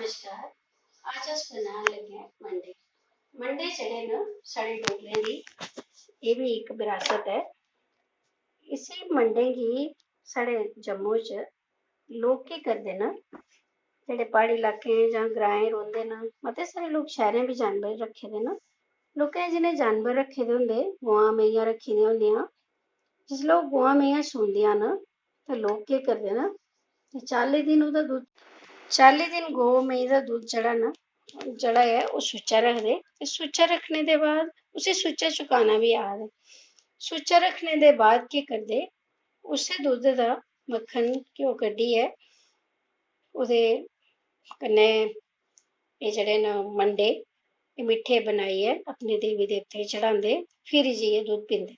नमस्कार। आज अस बनान लगे हैं मंडे। मंडे जेह्ड़े न साढ़े डोगरें दी एह् भी इक विरासत है। इसी मंडे गी साढ़े जम्मू च लोग केह् करदे न, जेह्ड़े प्हाड़ी इलाकें जां ग्राएं रौंह्दे न, मते सारे लोग शैह्रें बी जानवर रक्खे दे न। लोकें जि'नें जानवर रक्खे दे होंदे, गवां मेहियां रक्खी दियां होंदियां, जिसलै ओह् गवां मेहियां सूंदियां न ते लोग केह् करदे न, 40 दिन ओह्दा दुद्ध 40 दिन गौ मेहीं दा दुद्ध जेह्ड़ा ऐ ओह् सुच्चा रखदे ते सुच्चा रखने दे बाद उसी सुच्चा चुकाना बी आखदे। सुच्चा रखने दे बाद केह् करदे, उस्सै दुद्ध दा मक्खन घ्यो कड्ढियै ओह्दे कन्नै एह् जेह्ड़े न मंडे एह् मिट्ठे बनाइयै अपने देवी देवतें गी चढ़ांदे, फिर जाइयै दुद्ध पींदे।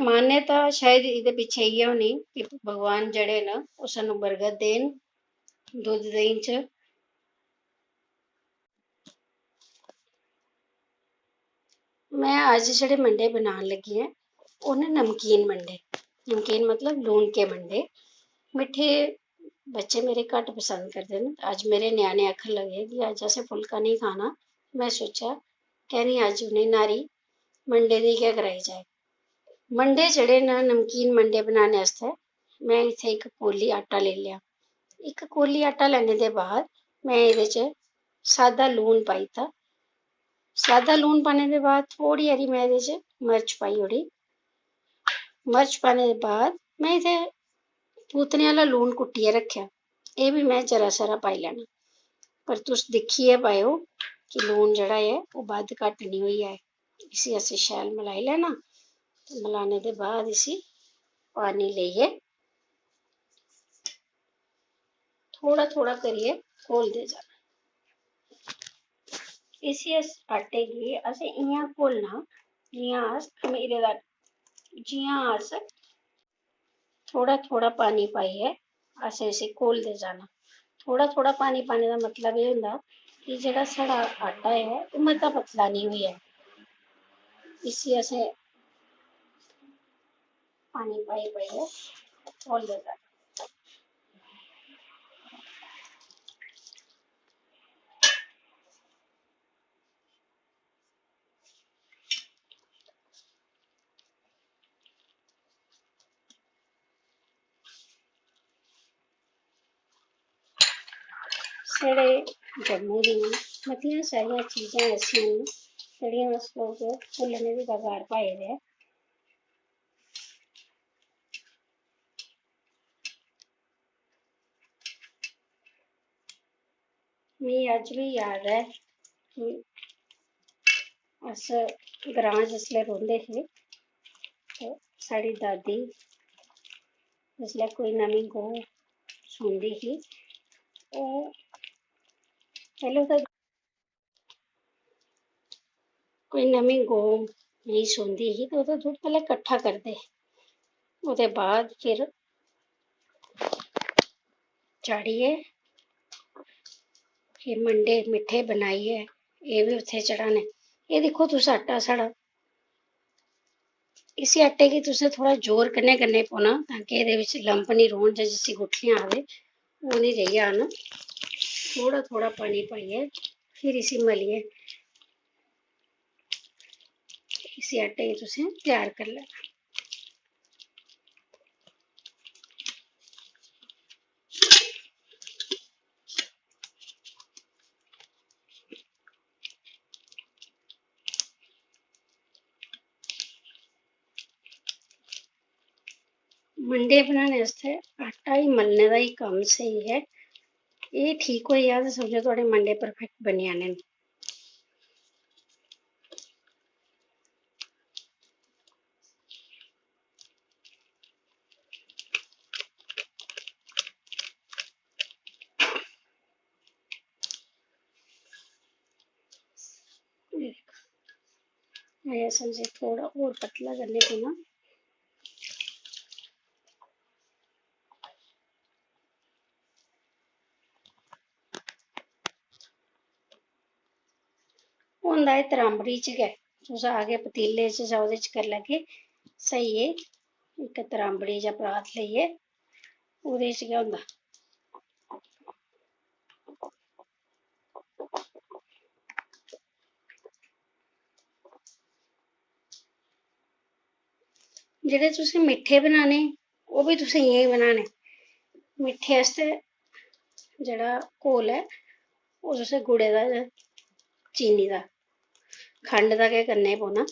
मान्यता शायद एह्दे पिच्छे इ'यै होनी कि भगवान जेह्ड़े न ओह् सानूं बरगत देन दुद्ध देहीं च। मैं अज्ज जेह्ड़े मंडे बनान लगी ऐं ओह् न नमकीन मंडे। नमकीन मतलब लून के मंडे। मिट्ठे बच्चे मेरे घट्ट पसंद करदे न। अज्ज मेरे ञ्याणे आखन लगे कि अज्ज असें फुल्का नहीं खाना। मैं सोचेआ कैं नी अज्ज उ'नेंगी न्हारी मंडे दी गै कराई जाए। मंडे जेह्ड़े न नमकीन मंडे बनाने आस्तै मैं इत्थै इक कौली आटा लेई लेआ। इक कौली आटा लैने दे बाद मैं एह्दे च सादा लून पाई दित्ता। सादा लून पाने दे बाद थोह्ड़ी हारी मैं एह्दे च मर्च पाई ओड़ी। मर्च पाने दे बाद मैं इत्थै पूतने आह्ला लून कुट्टियै रक्खेआ, एह् बी मैं जरा सारा पाई लैना। पर तुस दिक्खियै पाएओ कि लून जेह्ड़ा ऐ ओह् बद्ध घट्ट निं होई जाए। इसी असें शैल मलाई लैना ते मलाने दे बाद इसी पानी लेइयै थोह्ड़ा थोह्ड़ा करियै घोलदे जाना। इसी आटे गी असें इ'यां घोलना जि'यां अस खमीरे दा, जि'यां अस थोह्ड़ा थोह्ड़ा पानी पाइयै असें इसी घोलदे जाना। थोह्ड़ा थोह्ड़ा पानी पाने दा मतलब एह् होंदा कि जेह्ड़ा साढ़ा आटा ऐ ओह् मता पतला निं होई जाए। इसी असें पानी पाई पाइयै घोलदे जाना। साढ़े जम्मू दियां मतियां सारियां चीज़ां ऐसियां न जेह्ड़ियां अस लोग भुल्लने दी कगार पाए दे ऐ। मिगी अज्ज बी याद ऐ कि अस ग्रांऽ जिसलै रौंह्दे हे ते साढ़ी दादी जिसलै कोई नमीं गौ सूंदी ही ओह् पैह्लें ओह्दा कोई नमीं गौ मेहीं सूंदी ही ते ओह्दा दुद्ध पैह्लें कट्ठा करदे हे। ओह्दे बाद फिर चाढ़ियै फिर मंडे मिट्ठे बनाइयै एह् बी उत्थै चढ़ाने। एह् दिक्खो तुस आटा साढ़ा, इसी आटे गी तुसें थोह्ड़ा जोर कन्नै पौना ताकि एह्दे बिच लम्प निं रौह्न जां जिसी गुठलियां आखदे ओह् निं रेही जान। थोह्ड़ा थोह्ड़ा पानी पाइयै फिर इसी मलियै इसी आटे गी तुसें त्यार करी लैना। मंडे बनाने आस्तै आटा ही मलने दा ही कम्म स्हेई ऐ। एह् ठीक होई जा ते समझो थुआढ़े मंडे परफेक्ट बनी जाने न। समझे थोड़ा और पतला करने पौना। होंदा एह् त्रांबड़ी च गै, तुस आखगे पतीले च जां ओह्दे च करी लैगे स्हेई ऐ। इक त्रांबड़ी जां परात लेइयै ओह्दे च गै होंदा। जेह्ड़े तुसें मिट्ठे बनाने ओह् भी तुसें इ'यां ही बनाने। मिट्ठे आस्तै जेह्ड़ा घोल है ओह् तुसें गुड़े दा जां चीनी दा, खंड दा गै करना पौना।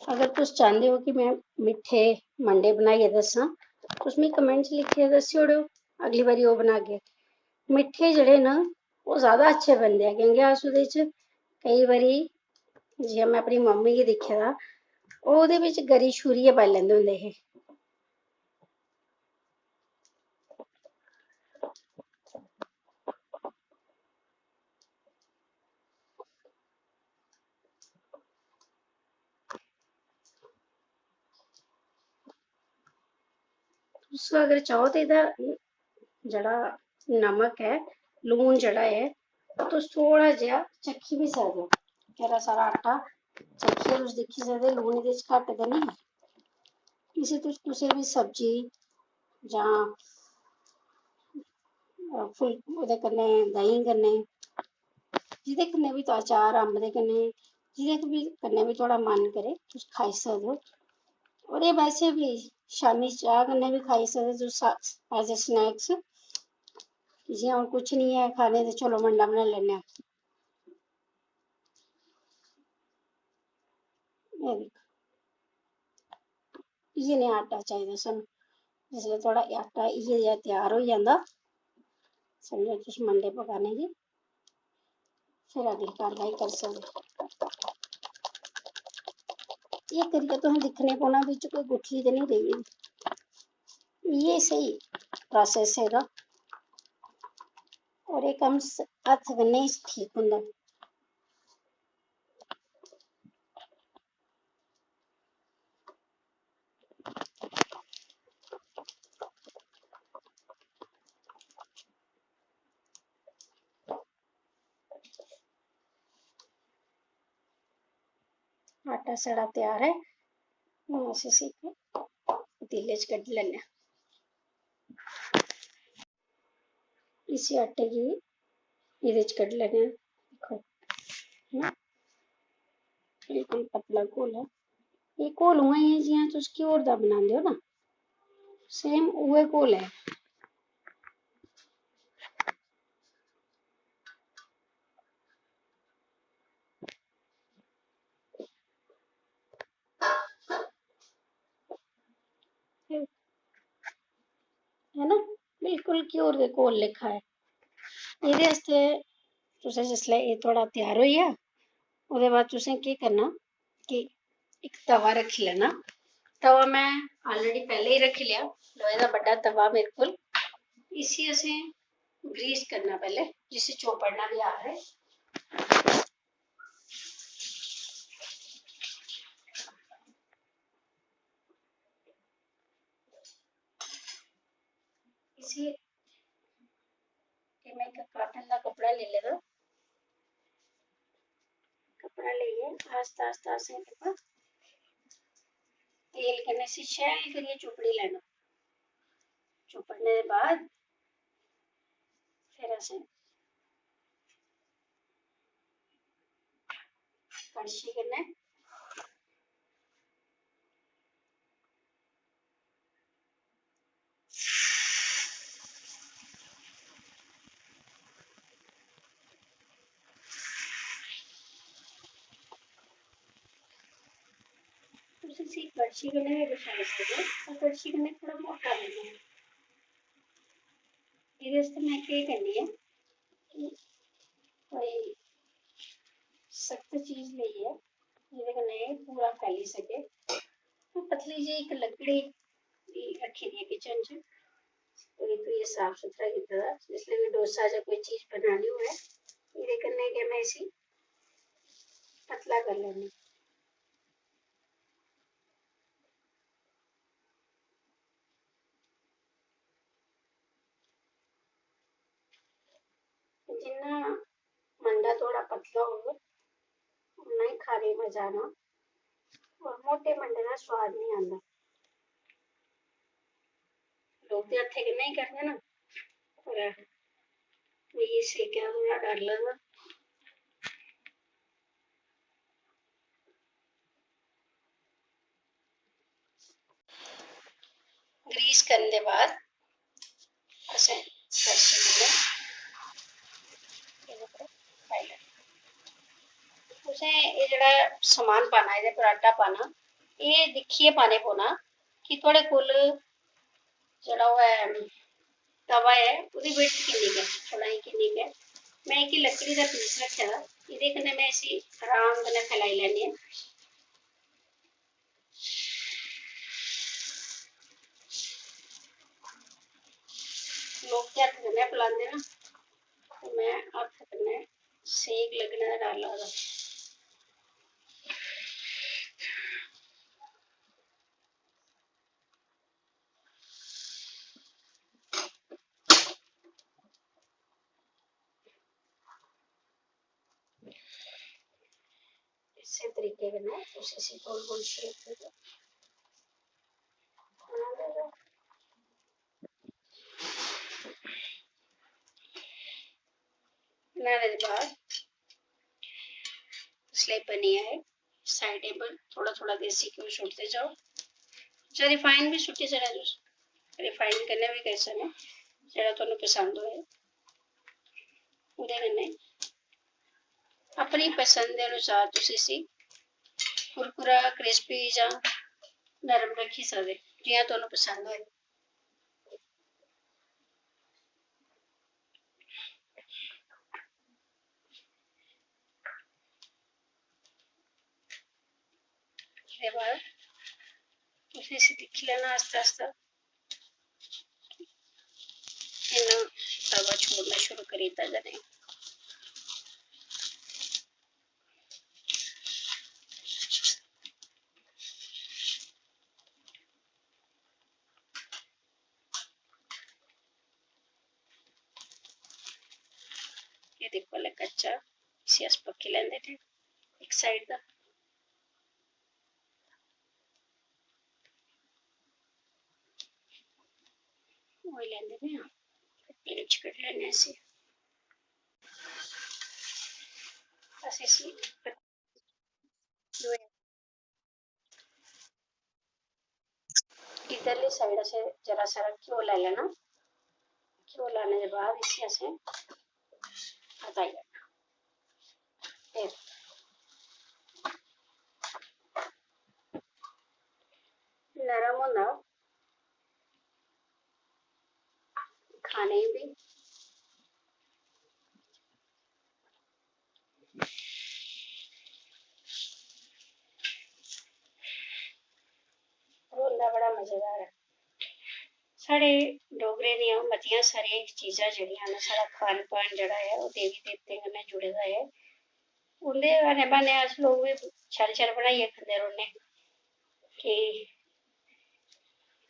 अगर तुस चांह्दे हो कि मैं मिट्ठे मंडे बनाइयै दस्सां, तुस मिगी कमेंट च लिखियै दस्सी ओड़ेओ, अगली बारी ओह् बनागे। मिट्ठे जेह्ड़े न ओह् ज़्यादा अच्छे बनदे ऐ, क्योंकि अस ओह्दे च केईं बारी जि'यां मैं अपनी मम्मी गी दिक्खे दा, ओह् ओह्दे बिच गरी छूरियै पाई लैंदे होंदे हे। तुस अगर चाहो ते एह्दा जेह्ड़ा नमक है, लून जेह्ड़ा ऐ तुस थोड़ा जेहा चक्खी बी सकदे हो। जेह्ड़ा सारा आटा चक्खियै तुस दिक्खी सकदे लून एह्दे च घट्ट ते निं। इसी तुस कुसै बी सब्जी जां ओह्दे कन्नै देहीं कन्नै जेह्दे कन्नै बी अचार अम्ब दे कन्नै जेह्दे बी कन्नै बी थुआढ़ा मन करे तुस खाई सकदे हो। और एह् वैसे भी शामी चाह् कन्नै बी खाई सकदे तुस एज ए स्नैक्स। जि'यां हून कुछ निं ऐ खाने ते चलो मंडा बनाई लैन्ने आं। एह् दिक्खो इ'यै नेहा आटा चाहिदा सानूं। जिसलै थुआढ़ा आटा इ'यै जेहा त्यार होई जंदा, समझो तुस मंडे पकाने गी फिर अगली कारवाई करी सकदे। एह् करियै तुसें दिक्खने पौना बिच कोई गुठली ते निं रेही गेदी। इ'यै स्हेई प्रोसेस है एह्दा। और एह् कम्म हत्थ कन्नै ही ठीक होंदा। आटा साढ़ा त्यार है, हून अस इसी पतीले च कड्ढी लैन्ने आं। इसी आटे गी एह्दे च कड्ढी लैन्ने आं। दिक्खो बिल्कुल पतला घोल है। एह् घोल उ'आं ही है जि'यां तुस घ्यूर दा बनांदे हो ना, सेम उ'ऐ घोल है। है ना, बिल्कुल घ्यूर दे घोल लेखा है। एह्दे आस्तै तुसें जिसलै एह् थुआढ़ा त्यार होई जा, ओह्दे बाद तुसें केह् करना कि इक तवा रक्खी लैना। तवा मैं ऑलरेडी पैह्ले ही रक्खी लेआ, लोहे दा बड्डा तवा मेरे कोल। इसी असें ग्रीस करना पैह्ले, जिसी चौपड़ना बी आखदे। इसी मैं इक काटन दा कपड़ा लेई लेदा, कपड़ा लेइयै आस्ता आस्ता असें तेल कन्नै इसी शैल करियै चुपड़ी लैना। चुपड़ने दे बाद फिर असें कड़छी कन्नै तुस इसी कड़छी कन्नै बी बछाई सकदे हो, पर कड़छी कन्नै थोह्ड़ा मोटा लैना है। एह्दे आस्तै मैं केह् करनी ऐ कि कोई सख्त चीज लेइयै जेह्दे कन्नै एह् पूरा फैली सकै। पतली जेही इक लकड़ी रक्खी दी ऐ किचन च, बिल्कुल साफ सुथरा कीते दा। जिसलै बी डोसा जां कोई चीज बनानी होऐ एह्दे कन्नै गै मैं इसी पतला करी लैन्नी। जिन्ना मंडा थोड़ा पतला होग उन्ना ही खाने गी मजा आना, और मोटे मंडे दा स्वाद नहीं आंदा। लोग ते हत्थे कन्नै ही करदे न, पर मिगी सेके दा थोह्ड़ा डर लगदा। ग्रीस करने के बाद असें करछी पाई तुसें एह् जेह्ड़ा समान पाना एह्दे पर आटा पाना एह् दिक्खियै पाने पौना कि थुआढ़े कोल जेह्ड़ा ओह् ऐ तवा है ओह्दी विड्थ किन्नी है चौड़ाई किन्नी है मैं एक लकड़ी का पीस रखे दा एह्दे कन्नै मैं इसी आराम कन्नै फैलाई लैन्नी आं लोग ते हत्थ कन्नै फैलांदे ना ते मैं हत्थ कन्नै सेक लग्गने दा डर लगदा इस्सै तरीके कन्नै तुस इसी गोल गोल शेप दे बनांदे जाओ बनाने दे बाद इसलिए बनी है साइडें पर थोड़ा थोड़ा देसी घ्यो सुट्टदे जाओ जां रिफाइन भी सुट्टी सकदे तुस रिफाइन कन्नै भी करी सकने जेह्ड़ा तुहानू पसंद होए ओह्दे कन्नै अपनी पसंद दे अनुसार तुस इसी कुरकुरा क्रिस्पी जां नरम रखी सकदे जियां तुहानू पसंद होए उसके बाद तुसें इसी दिक्खी लैना आस्ता आस्ता इन्ना तवा छोड़ना शुरू करी दित्ता जां नेईं ये देखो ले कच्चा इसी अस पक्की लैंदे थे एक साइड दा ओही लैंदे ने प्लेट च कड्ढी लैन्ने इसी अस इसी इधरली साइड असें जरा सारा घ्यो लाई लैना घ्यो लाने के बाद इसी असें हटाई लैना फिर नरम होंदा खाने भी होंदा बड़ा मजेदार है साढ़े डोगरे दियां मतियां सारियां चीज़ां जेह्ड़ियां न साढ़ा खान पान जेह्ड़ा ऐ ओह् देवी देवतें कन्नै जुड़े दा ऐ उं'दे बहाने बहाने अस लोग बी शैल शैल बनाइयै खंदे रौह्ने कि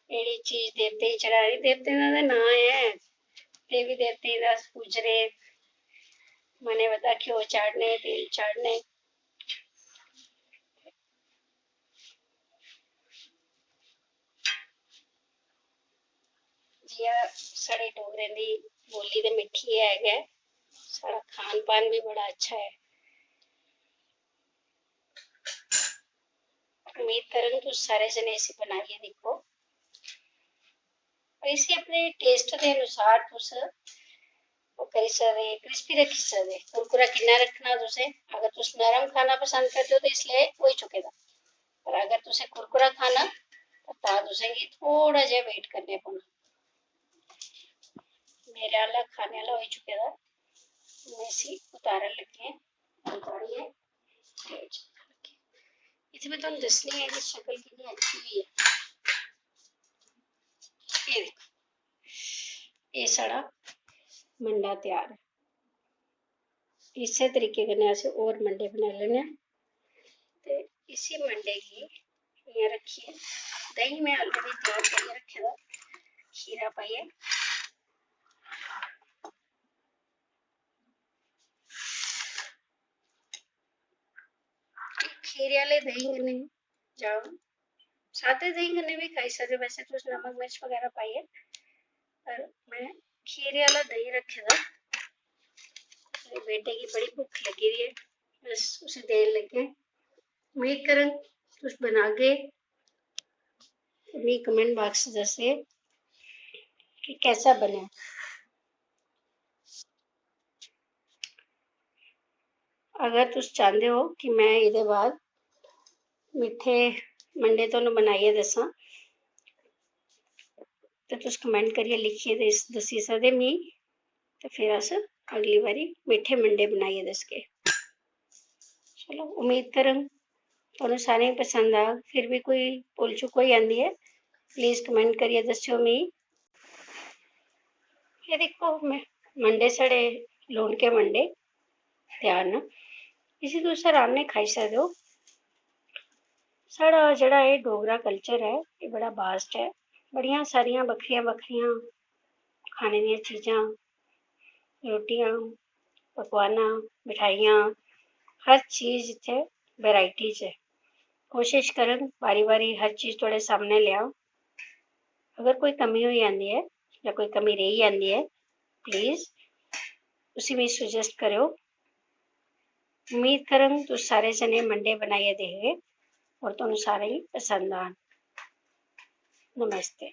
एह्ड़ी चीज देवतें गी चढ़ानी देवतें दा ते नांऽ ऐ देवी देवतें गी अस पूजने मनै बता घ्यो चाढ़ने तेल चाढ़ने जियां साढ़े डोगरें दी बोली ते मिट्ठी है गै साढ़ा खान पान भी बड़ा अच्छा है उम्मीद करङ तुस सारे जने इसी बनाइयै दिक्खो इसी अपने टेस्ट के अनुसार तुस ओह् करी सकदे क्रिस्पी रखी सकदे कुरकुरा किन्ना रखना तुसें अगर तुस नरम खाना पसंद करदे हो तो इसलिए होई चुके दा पर अगर तुसें कुरकुरा खाना तां तुसें गी थोड़ा जेहा वेट करने पौना मेरे आह्ला खाने आह्ला होई चुके दा मैं इसी उतारन लगी आं उतारियै इत्थै मैं तुहानू दस्सनी आं कि शक्ल किन्नी अच्छी हुई है ये देखो ये साढ़ा मंडा त्यार है इस्सै तरीके कन्नै अस होर मंडे बनाई लैन्ने आं ते इसी मंडे गी इ'यां रखियै देहीं में ऑलरेडी त्यार करियै रखे दा खीरा पाइयै खीरे आह्ले देहीं कन्नै जां सादे देहीं कन्नै भी खाई सकदे वैसे तुस नमक मिर्च बगैरा पाइयै पर मैं खीरे आह्ला देहीं रखे दा मेरे बेटे गी बड़ी भुक्ख लगी दी है बस उसी देन लगे उम्मीद करङ तुस बनागे मिगी कमेंट बाक्स च दस्सगे कि कैसा बने। अगर तुस चाहते हो कि मैं इहदे बाद मिठे मंडे तुहानू बनाइए दस्सां ते तुस कमेंट करियै लिखिए दस्सी सकदे मिगी, ते फिर अस अगली बारी मिठे मंडे बनाइयै दसगे। चलो उम्मीद करङ तुहानू सारें गी पसंद आग। फिर भी कोई भुल चुक होई जांदी ऐ, प्लीज कमेंट करियै दस्सेओ मिगी। ये दिक्खो मंडे साढ़े लौनके मंडे त्यार न। इसी तुस आराम ने खाई सकदे हो। साढ़ा जेह्ड़ा एह् डोगरा कल्चर ऐ एह् बड़ा वास्ट है। बड़ियां सारियां बक्खरियां बक्खरियां खाने दियां चीजां, रोटियां, पकवानां, मिठाइयां, हर चीज इत्थै वैरायटी च है। कोशिश करङ बारी बारी हर चीज तुआढ़े सामने लेआं। अगर कोई कमी होई जांदी ऐ जां कोई कमी रेही जांदी ऐ, प्लीज उसी मिगी सुजैस्ट करेओ। उम्मीद करङ तुस सारे जने मंडे बनाइयै दिखगे और तुहानू सारें गी पसंद आन। नमस्ते।